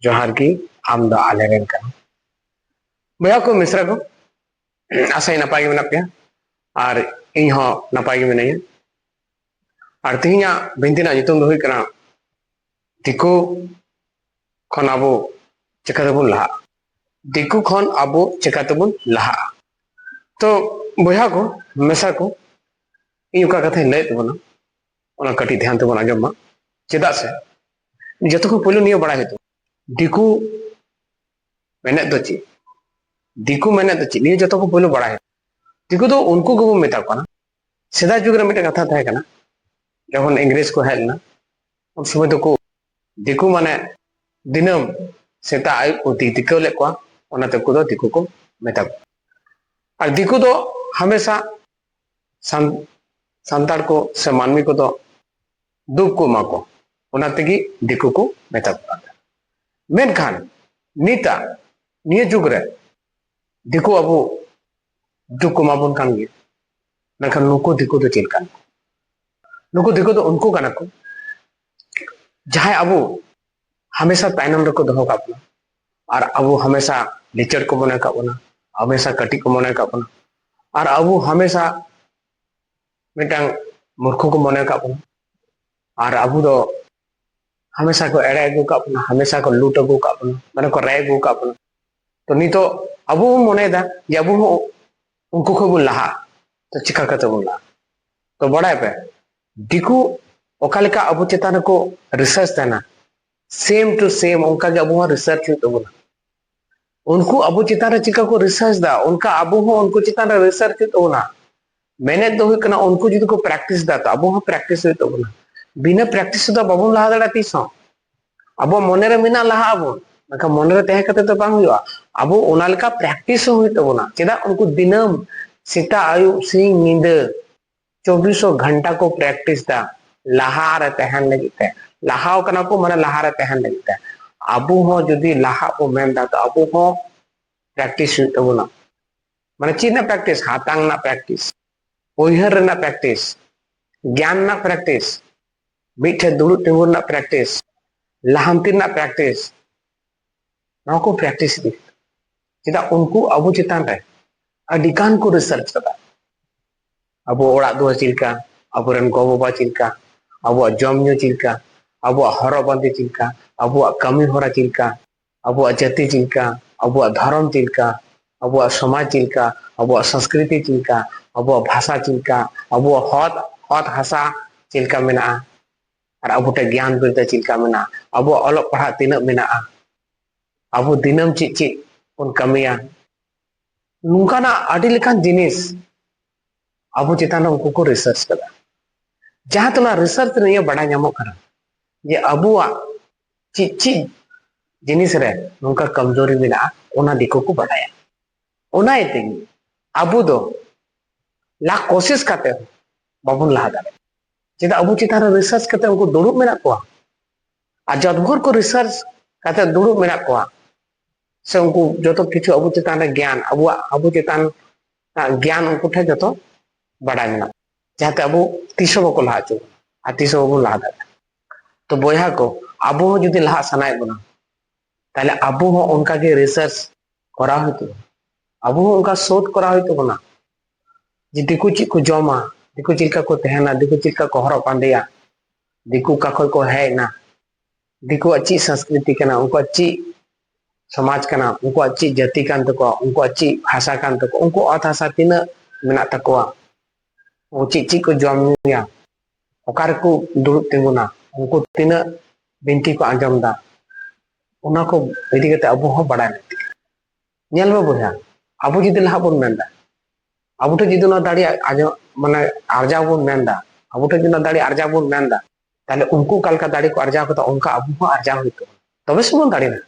जोहार की आम दो आले रेन का बया को मिश्रा को आशा नपाय गे मेना पेया और इन हो नपाय गे मिनाया और तिहिना बिंतिना नितुम दो हुई कना दिकु खन आबो चिकातेबुन लहा दिकु खन आबो चिकातेबुन लहा तो बया को मिश्रा को इन का कथा लय तबना ओना कटी ध्यान तबन आजमा चेदा से जतो को पहले नियो बड़ा हेतु दिकु मेने दो ची दिकु मेने दो ची नियो जतो को पहले बड़ा है दिकु तो उनको को मेता को ना सेदा जुग रे मिटे कथा थाय कना जखन इंग्रेज को हेलना उन समय तो को दिकु माने दिनम सेता आय को दिकु ले को ओना ते को दो दिकु को मेता को और दिकु तो हमेशा संताड़ को से मानवी को तो दुख को माको ओना तेगी दिकु को मेता को मेनखान नीता निये जुग रे दिकु अबो दुख को माबन कान गे नखन नुको दिकु तो चेल कान नुको दिकु तो उनको काना को जहां अबो हमेशा तायनम रको दोहो कापना और अबो हमेशा लिचर को मने कापना हमेशा कटी को मने कापना और अबो हमेशा मिटांग मूर्ख को मने कापना और अबो दो हमेशा को एड़े अगू कापना हमेशा को लूट अगू कापना माने को रे अगू कापना तो नितो अबो मने दा ये अबो उनको को बो लहा तो चिका कते बो लहा तो बड़ा पे दिकु ओकालिका अबो चेतान को रिसर्च देना सेम टू सेम उनका के अबो रिसर्च हुई तबना उनको अबो चेतान चिका को रिसर्च दा उनका अबो उनको चेतान रिसर्च हुई तबना मैंने दो हुई कना उनको जुदी को प्रैक्टिस दा तो अबो प्रैक्टिस हुई तबना बिना प्रैक्टिस तो बाबू लहा दाड़ा तीसो अब मने रे मिना लहा अब नका मने रे तहे कते तो बांग हुआ अब ओना लेका प्रैक्टिस हुई तबना चेदा उनको दिनम सीता आयु सिंह नींद 24 घंटा को प्रैक्टिस दा लहा रे तहन लगिते लहाव कना को माने लहा रे तहन लगिते अब हो जदी लहा को मेन दा तो अब हो प्रैक्टिस हुई तबना माने चीना प्रैक्टिस हातांग ना प्रैक्टिस ओइहर ना प्रैक्टिस ज्ञान ना प्रैक्टिस मिठे दुड़ुब तिंगुर ना प्रैक्टिस लहांती ना प्रैक्टिस ना को प्रैक्टिस दी चेदा उनको अबो चितान रे अडिकान को रिसर्च कदा अबो ओड़ा दो चिलका अबो रन गो बाबा चिलका अबो जम न्यू चिलका अबो हरो बंदी चिलका अबो कमी होरा चिलका अबो जाति चिलका अबो धर्म चिलका अबो समाज चिलका अबो संस्कृति चिलका अबो भाषा चिलका अबो हत हत भाषा चिलका मेना और अब ज्ञान बिरदा चिलका मेना अब अलग पढ़ा तीना मेना अब दिनम ची ची उन कमिया नुकाना आदि लेखान जिनिस अब चेतान उनको को रिसर्च कदा जहां तो ना रिसर्च ने बड़ा नामो करा ये अबुआ ची ची जिनिस रे नुका कमजोरी मेना ओना दिको को बढ़ाया ओना एतेगी अबु दो ला कोशिश करते बाबुन लहा दाड़े चेदा अबो चितान रिसर्च करते उनको दुड़ुब मेना को आ जदभर को रिसर्च करते दुड़ुब मेना को से उनको जतो किछु अबो चितान ज्ञान अबो चितान ज्ञान उनको ठे जतो बड़ा मेना जाते अबो तीसो बको लहा चो आ तीसो बो लहा दा तो बोया को अबो जदी लहा सनाय बना ताले अबो उनका के रिसर्च करा होतो अबो उनका शोध करा होतो बना जे दिकु ची को जमा दिकु चिलका को तहना दिकु चिलका को हरो पांडेया दिकु का को है ना दिकु अच्छी संस्कृति कना उनको अच्छी समाज कना उनको अच्छी जाति कान तको उनको अच्छी भाषा कान तको उनको अथासा तिना मेना तकोआ ओ ची को जमया ओकार को दुड़ुब तिंगुना उनको तिना बिनती को आंजम दा उना को इदी कते अबो हो बड़ा लेती नेल में बोया अबो जदी लहा बोन मेंदा अबो तो जदी ना दाड़ी आज माने आर्जा बोन मेंदा अबो तो जदी दाड़ी आर्जा बोन मेंदा ताले उनको कालका दाड़ी को आर्जा को उनका अबो हो आर्जा होइतो तबे से बोन दाड़ी ना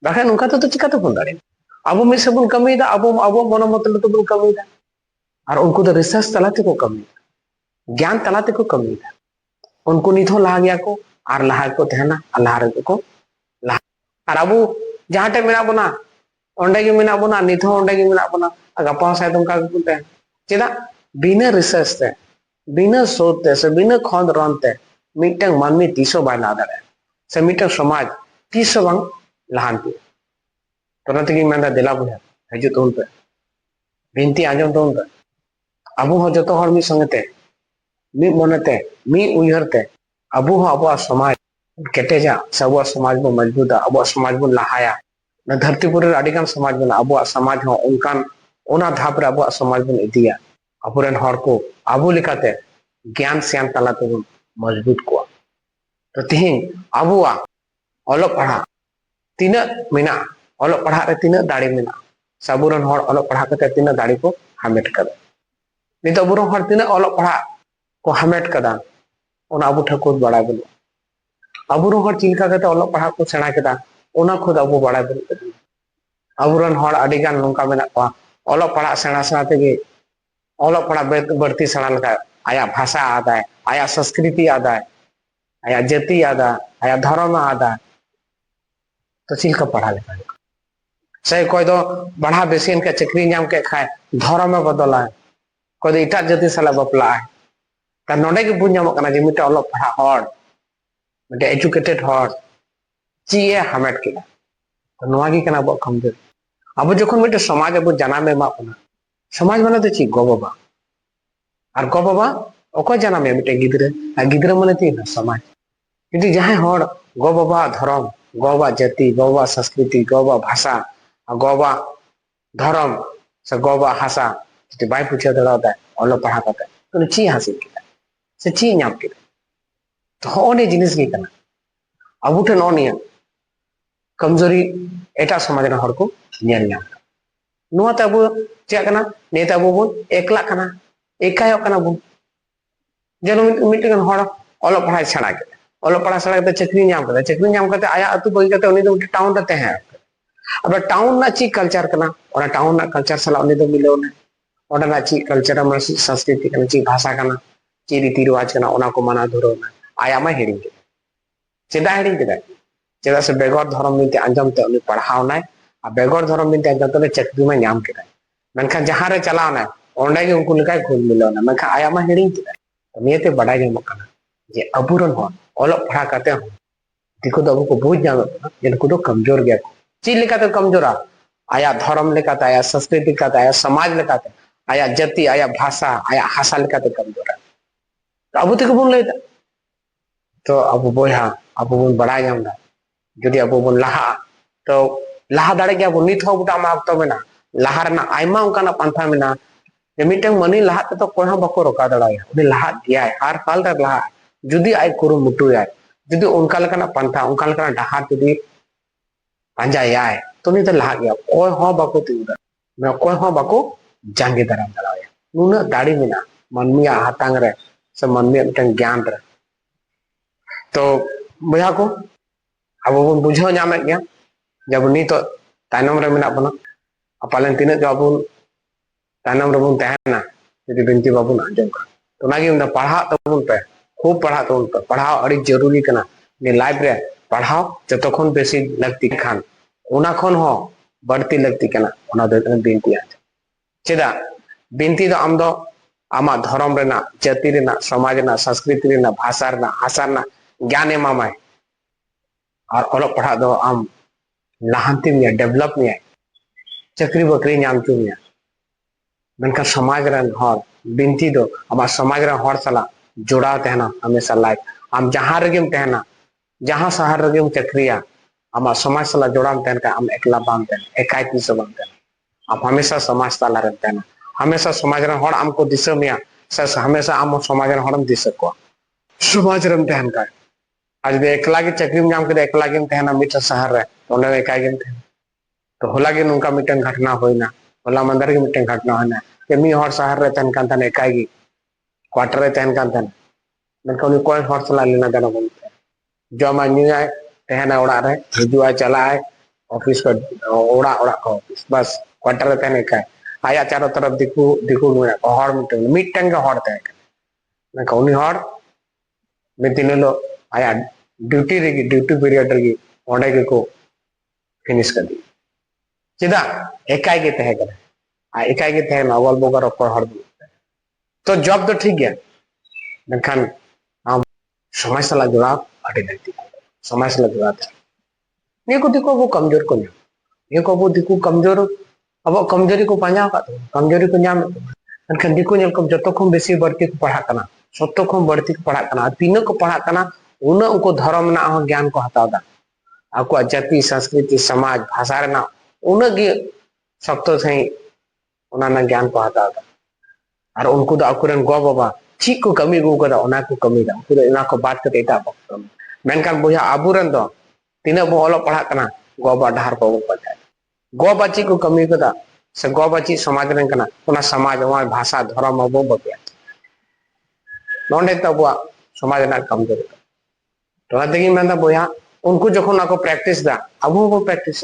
बाखा उनका तो चिका तो बोन दाड़ी अबो में से बोन कमी दा अबो मन मतलब तो बोन कमी दा और उनको तो रिसर्च तलाते को कमी ज्ञान तलाते को कमी दा उनको निथो लहा गया को और लहा को तहना अल्लाह रे को लहा और अबो जहां टे मेना बना ओंडे गे मेना बना निथो ओंडे गे मेना बना गपा सायद उनका को ते चेदा बिना रिसर्च ते बिना शोध ते से बिना खोद रन ते मिटंग मानमी तीसो बाय ना दाड़े से मिटंग समाज तीस बांग लहांती तो ना तगी मैं दिला बुझा हजू तौन पे बिनती आजम तौन पे अबू हो जो हर मी संगते मी मनते मी उयहरते अबू हो अब समाज केटेजा से अब समाज बो मजबूता अब समाज बो लहाया ना धरतीपुर अडिगान समाज बना अब समाज हो उनकान ओना धाप रे अब समाज बन इदिया अबुरेन हर को अबू लेकाते ज्ञान सियान तला तो मजबूत को तो तिहिन अबुआ ओलो पढ़ा तीना मेना ओलो पढ़ा रे तीना दाड़ी मेना सबुरन हर ओलो पढ़ा कते तीना दाड़ी को हामेट कदा नित अबुरन हर तीना ओलो पढ़ा को हामेट कदा ओना अबू ठकुर बड़ा बन अबुरन हर चिलका कते ओलो पढ़ा को सेना कदा ओना खुद अबू बड़ा बन अबुरन हर अडिगान नोंका मेना को ओलो पढ़ा सेना सेना तेगे ओलो पढ़ा बढ़ती सेना लगा आया भाषा आदा है आया संस्कृति आदा है आया जाति आदा आया धर्म आदा तो चिलका पढ़ा लेखा से कोई दो बढ़ा बेसिन के चक्री नाम के खाए धर्म में बदला है कोई दो इटा जाति साला बपला है ता नोडे के बुझ नाम कना जे मिटे ओलो पढ़ा हर मिटे एजुकेटेड हर चीए हमेट के तो नोआ की कना बो कमजोर अब जखन मिटे समाज अब जनामे मा कना समाज माने तो ची गो बाबा और गो बाबा ओको जनामे मिटे गिदरे आ गिदरे माने ती समाज यदि जहां हर गो बाबा धर्म गो बाबा जाति गो बाबा संस्कृति गो बाबा भाषा गो बाबा धर्म से गो बाबा भाषा यदि बाय पूछे दड़ा ओलो पढ़ा करते तो ची हासिल किया से ची नाम के तो होने जिनिस की कना अब ठन ओनिया कमजोरी एटा समाज रे हर को नेल नाम नुआ ते अब चे कना नेता अब बोन एकला कना एकायो कना बोन जनो मिटन हर ओलो पढ़ा छड़ा के ओलो पढ़ा छड़ा के चक्री नाम करते आया अतु बगी करते उनी दो टाउन रहते हैं अब टाउन ना ची कल्चर कना और टाउन ना कल्चर सला उनी दो मिलो ने ओडा ना ची कल्चर में संस्कृति कना ची भाषा कना ची रीति रिवाज कना ओना को माना धरो ना आया मा हेडिंग के चेदा हेडिंग के चेदा से बेगोर धर्म मिनते अंजम ते उनी पढ़ाव ना आ बेगोर धर्म मिनते अंजम ते चक्री में नाम के मनखा जहां रे चलाव ना ओंडे के उनको लिखा खुद मिलो ना मनखा आया मा हेडिंग के तो नियते बड़ा जे मकना जे अबुरन हो ओलो पढ़ा करते हो दिको दो को बुझ जानो जे को तो कमजोर गया ची लेका तो कमजोरा आया धर्म लेका आया संस्कृति का आया समाज लेका आया जाति आया भाषा आया भाषा लेका कमजोरा तो अब तक बोल लेता तो अब बोया अब बोल बड़ा जामदा जदि अब बोल लहा तो लहा दाड़े गया नित हो बुटा मा तो मेना लहा रना आयमा उनका पंथा मेना जे मिटंग मनी लहा तो कोई हम बको रोका दड़ाया उनी लहा दिया है हर हाल रे लहा जुदी आय कुरु मुटु याय जुदी उनका लेकना पंथा उनका लेकना डहार जुदी पंजा याय तो नहीं तो लहा गया कोई हो बको तिउदा मैं कोई हो बको जांगे दराम दड़ाया नुना दाड़ी मेना मनमिया हातांग रे से मनमिया मिटंग ज्ञान रे तो बुझा को अब बन बुझाव नामे गया जब नी तो तायनम रे मेना बना पालन तीन जो अब तायनम रे बन तहना यदि बिनती बाबू आंजम का तो नागी उन पढ़ा तबन पे खूब पढ़ा तबन पे पढ़ाओ अड़ी जरूरी कना ने लाइफ रे पढ़ाओ जतो खन बेसी लगती खान ओना खन हो बढ़ती लगती कना ओना दो बिनती आ चेदा बिनती दो आम दो आमा धर्म रेना जाति रेना समाज रेना संस्कृति रेना भाषा रेना आशा रेना ज्ञान एमामाय और ओलो पढ़ा दो आम लहांती में डेवलप में चक्री बकरी नाम चु में मनका समाज रन हर बिनती दो आमा समाज रन हर सला जोड़ा तहना हमेशा लाइफ आम जहां रगेम तहना जहां शहर रगेम चक्रिया आमा समाज सला जोड़ाम तहन का आम एकला बाम तहन एकाई पीस बाम तहन आप हमेशा समाज ताला रन तहना हमेशा समाज रन हर आमको दिशा में सस हमेशा आम समाज रन हरम दिशा को समाज रन तहन का आज दे एकला के चक्री में नाम के एकला के तहना मिटा शहर रे ओने एकाई के तहन तो होला के नुका मिटन घटना होइना होला मंदिर के मिटन घटना होइना के मी हर शहर रे तहन कान तहन एकाई की क्वार्टर रे तहन कान तहन मन को कोई हर सला लेना देना बोलते जो मा न्यूय तहना ओड़ा रे हिजुआ चलाए ऑफिस को ओड़ा ओड़ा को ऑफिस बस क्वार्टर रे तहन एकाई आया चारों तरफ दिकू दिकू हर मिटन के हर तहन मैं कौनी हर मितिनलो आया ड्यूटी रे ड्यूटी पीरियड रे ओडे के को फिनिश कर दी चेदा एकाई के तह करे आ एकाई के तह अगल बगर ᱚᱠᱚᱭ हर तो जॉब तो ठीक गया लेकिन हम समाज सला जुड़ाव अड़ी लगती समाज सला जुड़ाव निया को दिको अबो कमजोर को ᱧᱟᱢ निया को अबो दिको कमजोर अब कमजोरी को पांजा का कमजोरी को ᱧᱟᱢ एनखान दिको नेल को जतो खम बेसी बढ़ती को पढ़ा कना सत्तो खम बढ़ती को पढ़ा कना तीन को पढ़ा कना उना उनको धर्म ना ज्ञान को हताव दा आको जाति संस्कृति समाज भाषा रेना उना गे शक्तो सही उना ना ज्ञान को हताव दा और उनको दो अकुरन गो बाबा ठीक को कमी गो कदा उना को कमी दा उनको इना को बात करते एटा बक मेनखान बोया आबुरन दो तीन बो ओलो पढ़ा कना गो बा ढार को पता गो बाची को कमी कदा से गो बाची समाज रन कना उना समाज वा भाषा धर्म अबो बके नोंडे तबवा समाज ना कमजोर तो अदगी मेंदा बोया उनको जखन आको प्रैक्टिस दा अबो बो प्रैक्टिस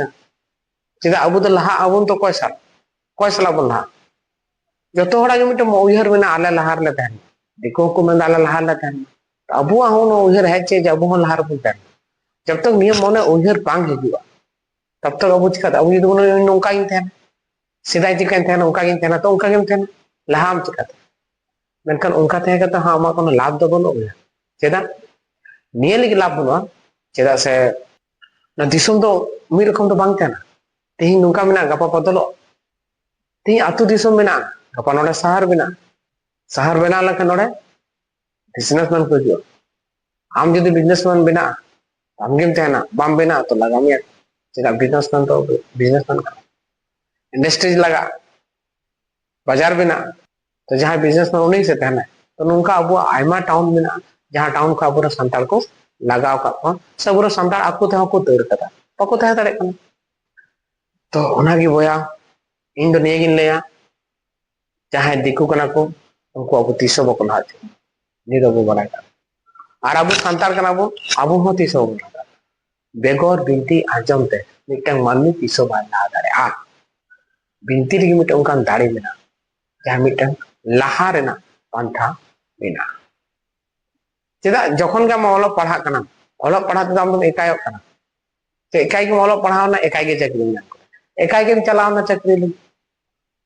चेदा अबो तो लहा अबो तो कोई साला बन लहा जतो हड़ा के मिटे उयहर बिना आले लहार ले तहन दिको को मेंदा आले लहार ले तहन अबो होन उयहर है चे जब हो लहार बन तहन जब तक नियम मने उयहर बांग हिजुआ तब तक अबो चिका अबो यदि कोनो नोंका इन तहन सिदाय चिका इन तहन उनका इन तहन तो उनका गेम तहन लहाम चिका मेनखान उनका तहे कता हा अमा कोनो लाभ दो बनो चेदा निये लगी लाभ बनो चेदा से ना दिसुम दो मी रकम दो बांग तहना तेही नोंका मेना गपा बदलो तेही आतु दिसुम मेना गपा नोडे शहर बना लखन नोडे बिजनेसमैन को जो आम जदि बिजनेसमैन बना आम गेम तहना बाम बना तो लगा मिया चेदा बिजनेसमैन तो बिजनेसमैन का इंडस्ट्रीज लगा बाजार बना तो जहां बिजनेसमैन उन्हीं से तहना तो उनका अब आयमा टाउन बना जहां टाउन का अब संताल को लगाव का सब संताल आपको तह को तैर कदा पको तह तड़े कना तो उनागी बोया इन दो नेगिन लेया जहां दिकु कना को उनको अब तीसो बको लाते नि दो बो बनाया और अब संताल कना बो अब हो तीसो बना बेगोर बिनती आजम ते मिटंग माननी तीसो बाय ला दारे आ बिनती री मिटंग उनका दाड़ी मेना जहां मिटंग लहा रेना पांथा मेना चेदा जखन के ओलो पढ़ा कना ओलो पढ़ा तो हम एकाय कना तो एकाय के ओलो पढ़ाव ना एकाय के चाकरी ना एकाय के चलाव ना चाकरी ले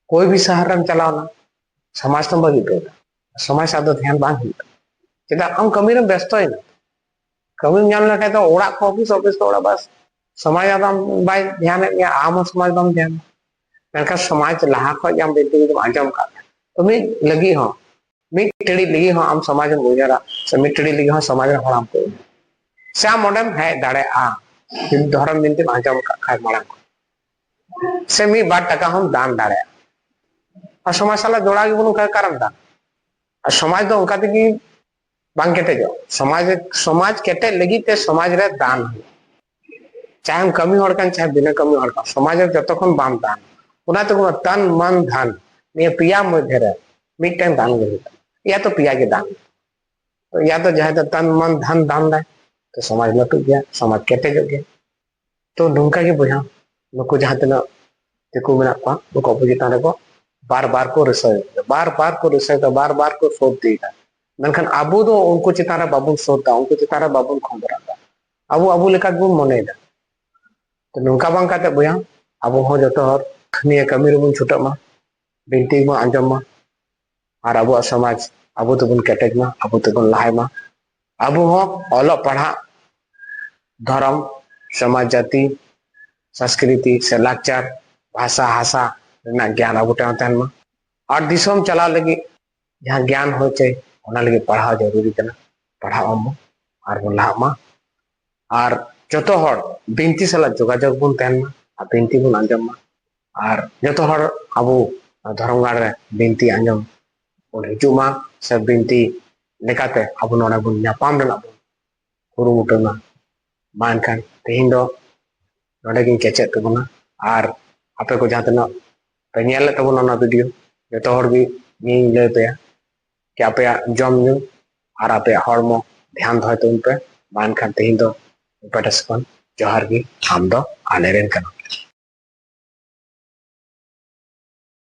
कोई भी शहर में चलाव ना समाज तो बगी पे समाज सादो ध्यान बांग ही चेदा हम कमी रे व्यस्त है ना कमी ᱧᱟᱢ लगे तो ओड़ा को ऑफिस तो ओड़ा बस समाज आदम बाय ध्यान या आम समाज दम ध्यान मेनका समाज लहा को जम बेटी दम आजम का तो मी लगी हो मी टेड़ी लगी हो आम समाज में गुजरा से मी टेड़ी लगी हो समाज में हराम को श्याम मॉडर्न है दाड़े आ दिन धर्म बिनते आजम का खाय मांग से मी बात टका हम दान दाड़े और समाज साला जोड़ा के बनु का कारण दान और समाज तो उनका की बांग केटे जो समाज केटे लगी ते समाज रे दान चाहे हम कमी हड़ कान चाहे बिना कमी हड़ का समाज रे जतखन बाम दान उना तो तन मन धन ने पिया मध्य रे मिटन दान गई या तो पिया के दान तो या तो जहां तो तन मन धन दान दे तो समाज लटू गया समाज केटे जो गया तो नोंका के बुझा नुको जहां तना देखो मेना पा नुको अपोजिट रे को बार बार को रिसर्च तो बार बार को सोच देगा मेनखान अबो दो उनको चितारा बाबुन सोता उनको चितारा बाबुन खंबरा अबो लेका गुण मने दा तो नोंका बांग काते बुया अबो हो जतो हर निये कमी रे बुन छुटा मा बिनती मा आंजम मा और अब समाज अब तो बन केटेज मा अब तो बन लाहे मा अब हो ओलो पढ़ा धर्म समाज जाति संस्कृति से लाचार भाषा हासा ना ज्ञान अब तहन मा और दिसम चला लगी जहां ज्ञान हो चे ओना लगी पढ़ा जरूरी कना पढ़ा हम और बन लाहा मा और जतो हर बिनती सला जोगाजोग बन तहन मा और बिनती बन आंजम मा और जतो हर अब धर्म गाड़ रे बिनती आंजम हिजुमा से बिनती लेकाते अब नोडे बन ᱧᱟᱯᱟᱢ रेना बन कुरुमुटुना मानखान तेहिं दो नोडे गिन केचेत तबना और आपे को जहां तना पे नेल तबना ना वीडियो जतो हर भी नि ले पे कि आपे जम न्यू और आपे हरमो ध्यान धय तुम पे मानखान तेहिं दो पेटसपन जोहार गी आम दो आलेरेन कना